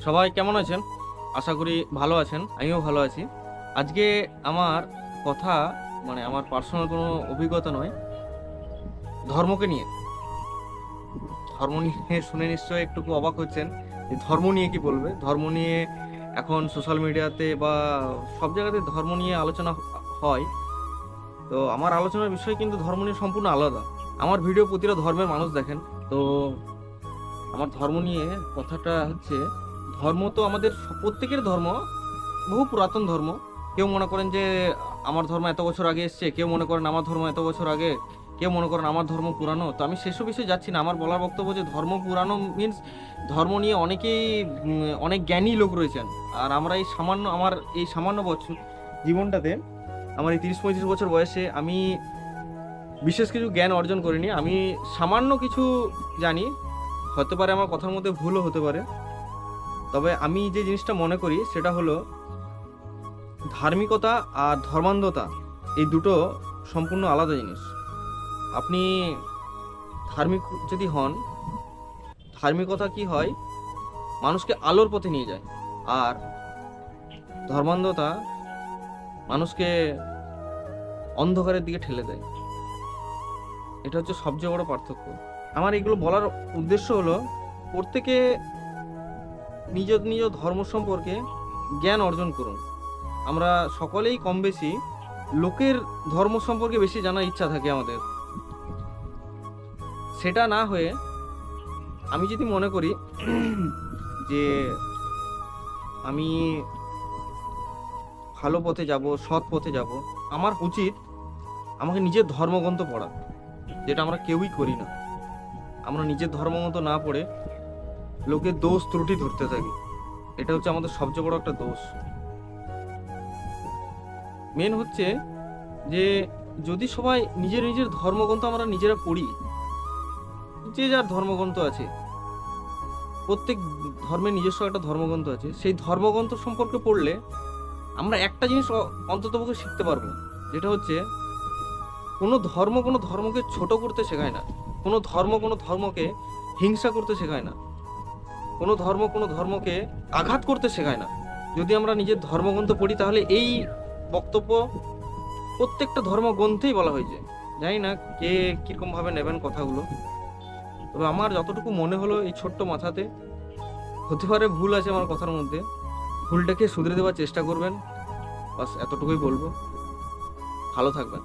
সবাই কেমন আছেন? আশা করি ভালো আছেন, আমিও ভালো আছি। আজকে আমার কথা আমার পার্সোনাল কোনো অভিজ্ঞতা নয়, ধর্মকে নিয়ে। ধর্ম নিয়ে শুনে নিশ্চয়ই একটু অবাক হচ্ছেন যে ধর্ম নিয়ে কি বলবে। ধর্ম নিয়ে এখন সোশ্যাল মিডিয়াতে বা সব জায়গাতে ধর্ম নিয়ে আলোচনা হয়। তো আমার আলোচনার বিষয় কিন্তু ধর্ম নিয়ে সম্পূর্ণ আলাদা। আমার ভিডিও প্রতিটা ধর্মের মানুষ দেখেন। তো আমার ধর্ম নিয়ে কথাটা হচ্ছে, ধর্ম তো আমাদের প্রত্যেকের ধর্ম বহু পুরাতন ধর্ম। কেউ মনে করেন যে আমার ধর্ম এত বছর আগে এসছে, কেউ মনে করেন আমার ধর্ম এত বছর আগে, কেউ মনে করেন আমার ধর্ম পুরানো। তো আমি সেসব বিষয়ে যাচ্ছি না। আমার বলার বক্তব্য যে ধর্ম পুরানো মিন্স ধর্ম নিয়ে অনেকেই অনেক জ্ঞানী লোক রয়েছেন। আর আমরা এই সামান্য বছর জীবনটাতে, আমার এই 30-35 বছর বয়সে আমি বিশেষ কিছু জ্ঞান অর্জন করিনি। আমি সামান্য কিছু জানি। হতে পারে আমার কথার মধ্যে ভুলও হতে পারে। তবে আমি যে জিনিসটা মনে করি সেটা হলো, ধার্মিকতা আর ধর্মান্ধতা এই দুটো সম্পূর্ণ আলাদা জিনিস। আপনি ধার্মিক যদি হন, ধার্মিকতা কি হয়, মানুষকে আলোর পথে নিয়ে যায়। আর ধর্মান্ধতা মানুষকে অন্ধকারের দিকে ঠেলে দেয়। এটা হচ্ছে সবচেয়ে বড় পার্থক্য। আমার এগুলো বলার উদ্দেশ্য হলো, প্রত্যেকে নিজ নিজ ধর্ম সম্পর্কে জ্ঞান অর্জন করুন। আমরা সকলেই কম বেশি লোকের ধর্ম সম্পর্কে বেশি জানার ইচ্ছা থাকে আমাদের। সেটা না হয়ে আমি যদি মনে করি যে আমি ভালো পথে যাব, সৎ পথে যাব, আমার উচিত আমাকে নিজের ধর্মগ্রন্থ পড়া, যেটা আমরা কেউই করি না। আমরা নিজের ধর্মগ্রন্থ না পড়ে লোকের দোষ ত্রুটি ধরতে থাকি। এটা হচ্ছে আমাদের সবচেয়ে বড় একটা দোষ। মেন হচ্ছে যে যদি সবাই নিজের নিজের ধর্মগ্রন্থ আমরা নিজেরা পড়ি, যে যার ধর্মগ্রন্থ আছে, প্রত্যেক ধর্মের নিজস্ব একটা ধর্মগ্রন্থ আছে, সেই ধর্মগ্রন্থ সম্পর্কে পড়লে আমরা একটা জিনিস অন্ততপক্ষে শিখতে পারবো। যেটা হচ্ছে, কোনো ধর্মকে ছোট করতে শেখায় না। কোনো ধর্মকে হিংসা করতে শেখায় না। কোনো ধর্মকে আঘাত করতে শেখায় না। যদি আমরা নিজের ধর্মগ্রন্থ পড়ি তাহলে এই বক্তব্য প্রত্যেকটা ধর্মগ্রন্থেই বলা হয়েছে। জানি না কে কিরকম ভাবে নেবেন কথাগুলো, তবে আমার যতটুকু মনে হলো এই ছোট্ট মাথাতে, হতে পারে ভুল আছে আমার কথার মধ্যে, ভুলটাকে শুধরে দেওয়ার চেষ্টা করবেন। বাস এতটুকুই বলবো। ভালো থাকবেন।